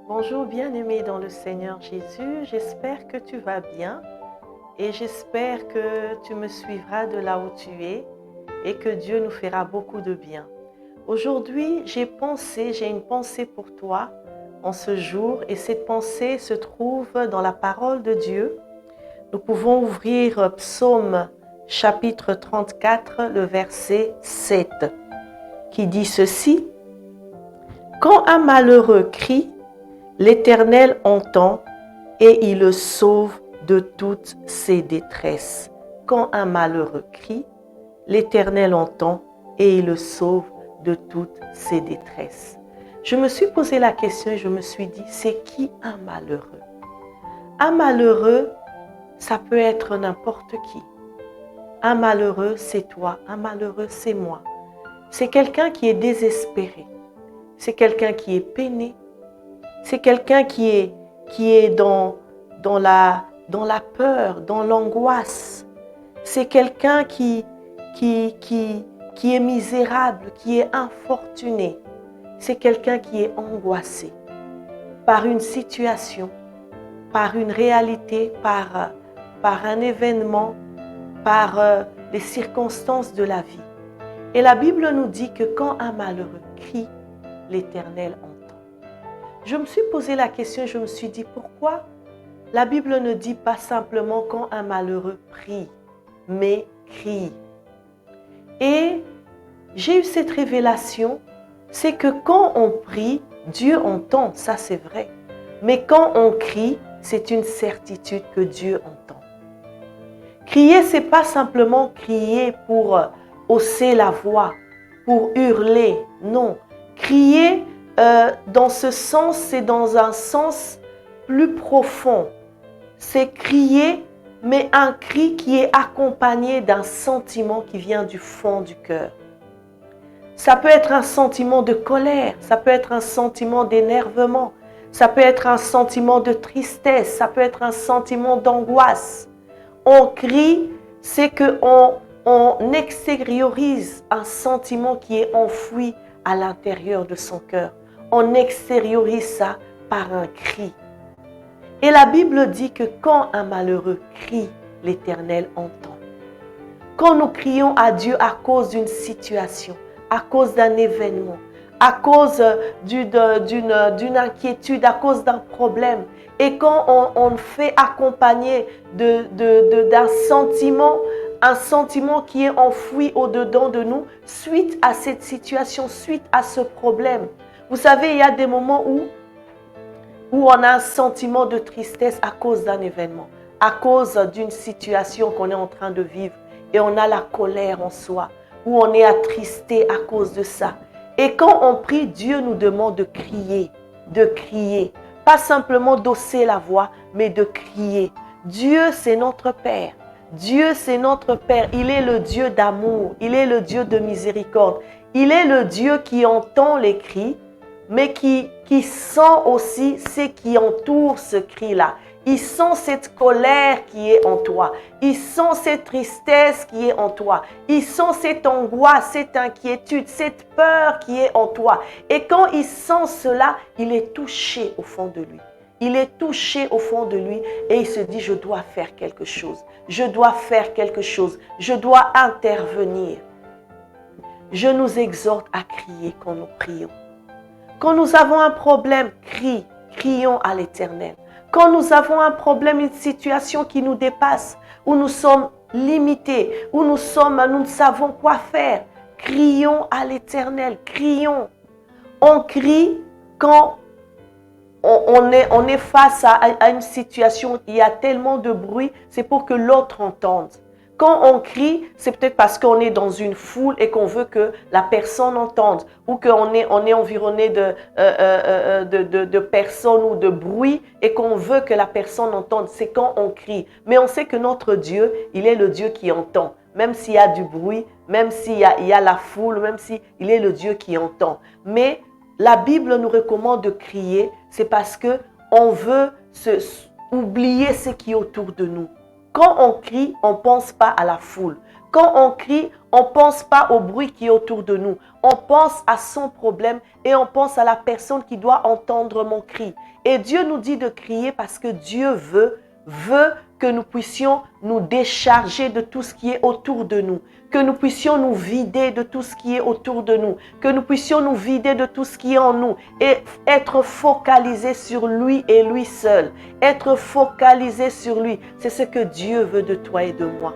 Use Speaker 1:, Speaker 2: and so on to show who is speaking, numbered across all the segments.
Speaker 1: Bonjour bien-aimé dans le Seigneur Jésus, j'espère que tu vas bien et j'espère que tu me suivras de là où tu es et que Dieu nous fera beaucoup de bien. Aujourd'hui, j'ai une pensée pour toi en ce jour et cette pensée se trouve dans la parole de Dieu. Nous pouvons ouvrir Psaume chapitre 34, le verset 7 qui dit ceci: Quand un malheureux crie, l'Éternel entend et il le sauve de toutes ses détresses. Quand un malheureux crie, l'Éternel entend et il le sauve de toutes ses détresses. Je me suis posé la question et je me suis dit, c'est qui un malheureux? Un malheureux, ça peut être n'importe qui. Un malheureux, c'est toi. Un malheureux, c'est moi. C'est quelqu'un qui est désespéré. C'est quelqu'un qui est peiné. C'est quelqu'un qui est dans la peur, dans l'angoisse. C'est quelqu'un qui est misérable, qui est infortuné. C'est quelqu'un qui est angoissé par une situation, par une réalité, par un événement, par les circonstances de la vie. Et la Bible nous dit que quand un malheureux crie, l'Éternel entend. Je me suis posé la question, je me suis dit pourquoi la Bible ne dit pas simplement quand un malheureux prie, mais crie. Et j'ai eu cette révélation, c'est que quand on prie, Dieu entend, ça c'est vrai. Mais quand on crie, c'est une certitude que Dieu entend. Crier, c'est pas simplement crier pour hausser la voix, pour hurler, non. Crier, dans ce sens, c'est dans un sens plus profond. C'est crier, mais un cri qui est accompagné d'un sentiment qui vient du fond du cœur. Ça peut être un sentiment de colère, ça peut être un sentiment d'énervement, ça peut être un sentiment de tristesse, ça peut être un sentiment d'angoisse. On crie, c'est qu'on extériorise un sentiment qui est enfoui à l'intérieur de son cœur. On extériorise ça par un cri. Et la Bible dit que quand un malheureux crie, l'Éternel entend. Quand nous crions à Dieu à cause d'une situation, à cause d'un événement, à cause d'une inquiétude, à cause d'un problème, et quand on fait accompagner d'un sentiment, un sentiment qui est enfoui au-dedans de nous, suite à cette situation, suite à ce problème. Vous savez, il y a des moments où on a un sentiment de tristesse à cause d'un événement, à cause d'une situation qu'on est en train de vivre, et on a la colère en soi, où on est attristé à cause de ça. Et quand on prie, Dieu nous demande de crier, pas simplement d'hausser la voix, mais de crier. Dieu, c'est notre Père. Dieu, c'est notre Père. Il est le Dieu d'amour, il est le Dieu de miséricorde. Il est le Dieu qui entend les cris, mais qui sent aussi ce qui entoure ce cri-là. Il sent cette colère qui est en toi. Il sent cette tristesse qui est en toi. Il sent cette angoisse, cette inquiétude, cette peur qui est en toi. Et quand il sent cela, il est touché au fond de lui. Il est touché au fond de lui et il se dit, je dois faire quelque chose. Je dois faire quelque chose. Je dois intervenir. Je nous exhorte à crier quand nous prions. Quand nous avons un problème, crions à l'Éternel. Quand nous avons un problème, une situation qui nous dépasse, où nous sommes limités, où nous ne savons quoi faire, crions à l'Éternel, crions. On crie quand on est face à une situation, il y a tellement de bruit, c'est pour que l'autre entende. Quand on crie, c'est peut-être parce qu'on est dans une foule et qu'on veut que la personne entende ou qu'on est environné de personnes ou de bruit et qu'on veut que la personne entende. C'est quand on crie. Mais on sait que notre Dieu, il est le Dieu qui entend. Même s'il y a du bruit, même s'il y a la foule, même s'il est le Dieu qui entend. Mais la Bible nous recommande de crier, c'est parce qu'on veut oublier ce qui est autour de nous. Quand on crie, on ne pense pas à la foule. Quand on crie, on ne pense pas au bruit qui est autour de nous. On pense à son problème et on pense à la personne qui doit entendre mon cri. Et Dieu nous dit de crier parce que Dieu veut que nous puissions nous décharger de tout ce qui est autour de nous, que nous puissions nous vider de tout ce qui est autour de nous, que nous puissions nous vider de tout ce qui est en nous et être focalisés sur lui et lui seul. Être focalisés sur lui, c'est ce que Dieu veut de toi et de moi.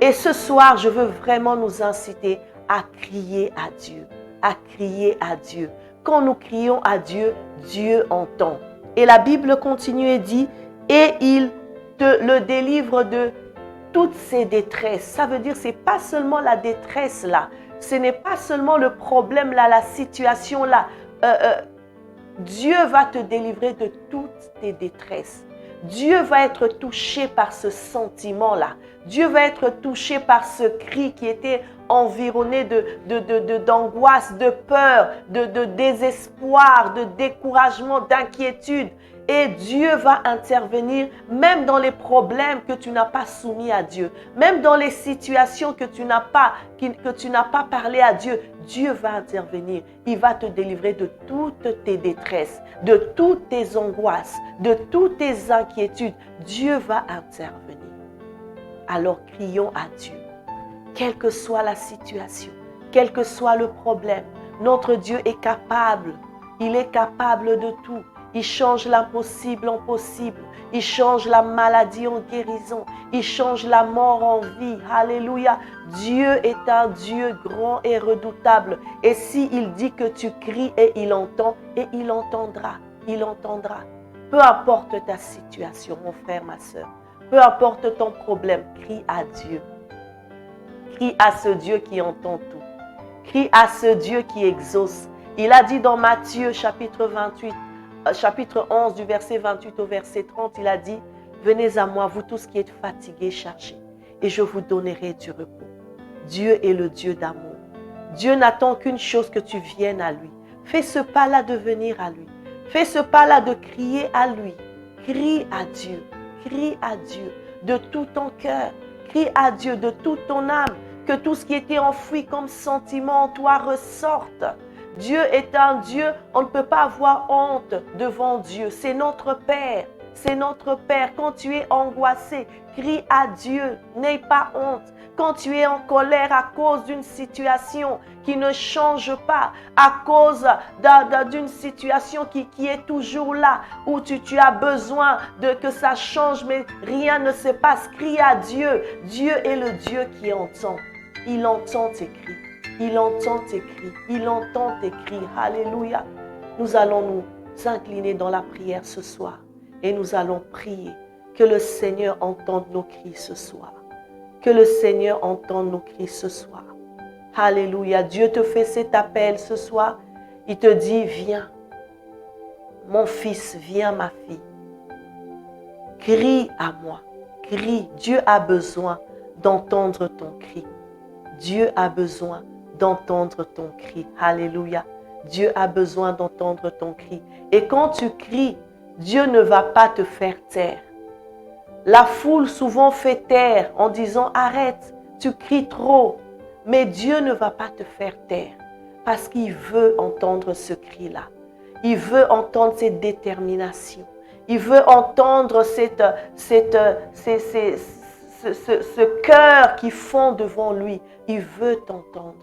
Speaker 1: Et ce soir, je veux vraiment nous inciter à crier à Dieu, à crier à Dieu. Quand nous crions à Dieu, Dieu entend. Et la Bible continue et dit, et il te le délivre de toutes ses détresses. Ça veut dire, ce n'est pas seulement la détresse là, ce n'est pas seulement le problème là, la situation là. Dieu va te délivrer de toutes tes détresses. Dieu va être touché par ce sentiment-là. Dieu va être touché par ce cri qui était environné d'angoisse, de peur, de désespoir, de découragement, d'inquiétude. Et Dieu va intervenir même dans les problèmes que tu n'as pas soumis à Dieu. Même dans les situations que tu n'as pas parlé à Dieu. Dieu va intervenir. Il va te délivrer de toutes tes détresses, de toutes tes angoisses, de toutes tes inquiétudes. Dieu va intervenir. Alors crions à Dieu. Quelle que soit la situation, quel que soit le problème, notre Dieu est capable. Il est capable de tout. Il change l'impossible en possible. Il change la maladie en guérison. Il change la mort en vie. Alléluia. Dieu est un Dieu grand et redoutable. Et s'il dit que tu cries et il entend, et il entendra. Il entendra. Peu importe ta situation, mon frère, ma soeur. Peu importe ton problème, crie à Dieu. Crie à ce Dieu qui entend tout. Crie à ce Dieu qui exauce. Il a dit dans Matthieu chapitre 11 du verset 28 au verset 30, il a dit, venez à moi, vous tous qui êtes fatigués, chargés, et je vous donnerai du repos. Dieu est le Dieu d'amour. Dieu n'attend qu'une chose, que tu viennes à lui. Fais ce pas-là de venir à lui. Fais ce pas-là de crier à lui. Crie à Dieu. Crie à Dieu de tout ton cœur. Crie à Dieu de toute ton âme. Que tout ce qui était enfoui comme sentiment en toi ressorte. Dieu est un Dieu, on ne peut pas avoir honte devant Dieu. C'est notre Père. C'est notre Père. Quand tu es angoissé, crie à Dieu. N'aie pas honte. Quand tu es en colère à cause d'une situation qui ne change pas, à cause d'une situation qui est toujours là, où tu as besoin que ça change, mais rien ne se passe, crie à Dieu. Dieu est le Dieu qui entend. Il entend tes cris. Il entend tes cris. Il entend tes cris. Alléluia. Nous allons nous incliner dans la prière ce soir. Et nous allons prier que le Seigneur entende nos cris ce soir. Que le Seigneur entende nos cris ce soir. Alléluia. Dieu te fait cet appel ce soir. Il te dit, viens. Mon fils, viens ma fille. Crie à moi. Crie. Dieu a besoin d'entendre ton cri. Dieu a besoin d'entendre ton cri. Alléluia. Dieu a besoin d'entendre ton cri. Et quand tu cries, Dieu ne va pas te faire taire. La foule souvent fait taire en disant arrête, tu cries trop. Mais Dieu ne va pas te faire taire parce qu'il veut entendre ce cri-là. Il veut entendre cette détermination. Il veut entendre ce cœur qui fond devant lui. Il veut t'entendre.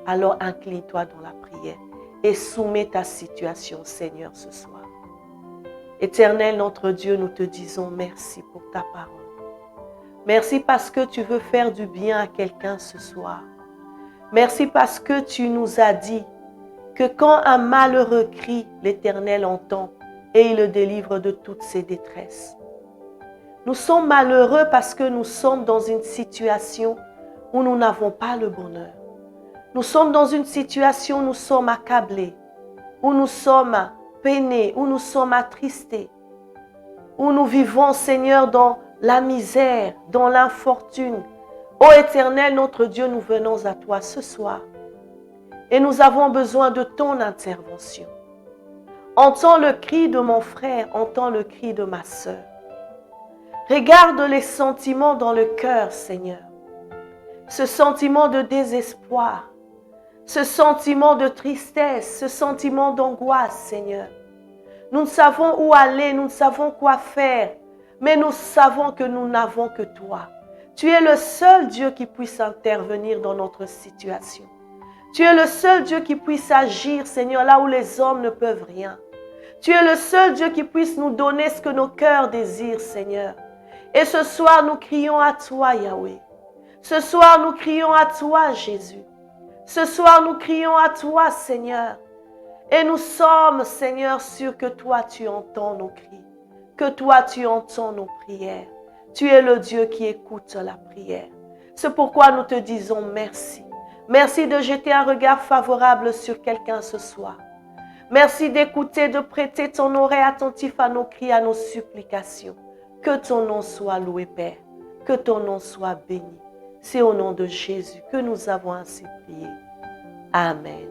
Speaker 1: Alors incline-toi dans la prière et soumets ta situation, Seigneur, ce soir. Éternel, notre Dieu, nous te disons merci pour ta parole. Merci parce que tu veux faire du bien à quelqu'un ce soir. Merci parce que tu nous as dit que quand un malheureux crie, l'Éternel entend et il le délivre de toutes ses détresses. Nous sommes malheureux parce que nous sommes dans une situation où nous n'avons pas le bonheur. Nous sommes dans une situation où nous sommes accablés, où nous sommes peinés, où nous sommes attristés, où nous vivons, Seigneur, dans la misère, dans l'infortune. Ô Éternel, notre Dieu, nous venons à toi ce soir et nous avons besoin de ton intervention. Entends le cri de mon frère, entends le cri de ma sœur. Regarde les sentiments dans le cœur, Seigneur. ce sentiment de désespoir, ce sentiment de tristesse, ce sentiment d'angoisse, Seigneur. Nous ne savons où aller, nous ne savons quoi faire, mais nous savons que nous n'avons que toi. Tu es le seul Dieu qui puisse intervenir dans notre situation. Tu es le seul Dieu qui puisse agir, Seigneur, là où les hommes ne peuvent rien. Tu es le seul Dieu qui puisse nous donner ce que nos cœurs désirent, Seigneur. Et ce soir, nous crions à toi, Yahweh. Ce soir, nous crions à toi, Jésus. Ce soir, nous crions à toi, Seigneur. Et nous sommes, Seigneur, sûrs que toi, tu entends nos cris, que toi, tu entends nos prières. Tu es le Dieu qui écoute la prière. C'est pourquoi nous te disons merci. Merci de jeter un regard favorable sur quelqu'un ce soir. Merci d'écouter, de prêter ton oreille attentif à nos cris, à nos supplications. Que ton nom soit loué, Père. Que ton nom soit béni. C'est au nom de Jésus que nous avons ainsi prié. Amen.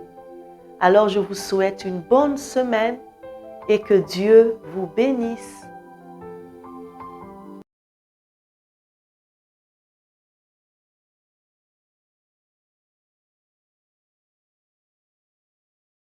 Speaker 1: Alors je vous souhaite une bonne semaine et que Dieu vous bénisse.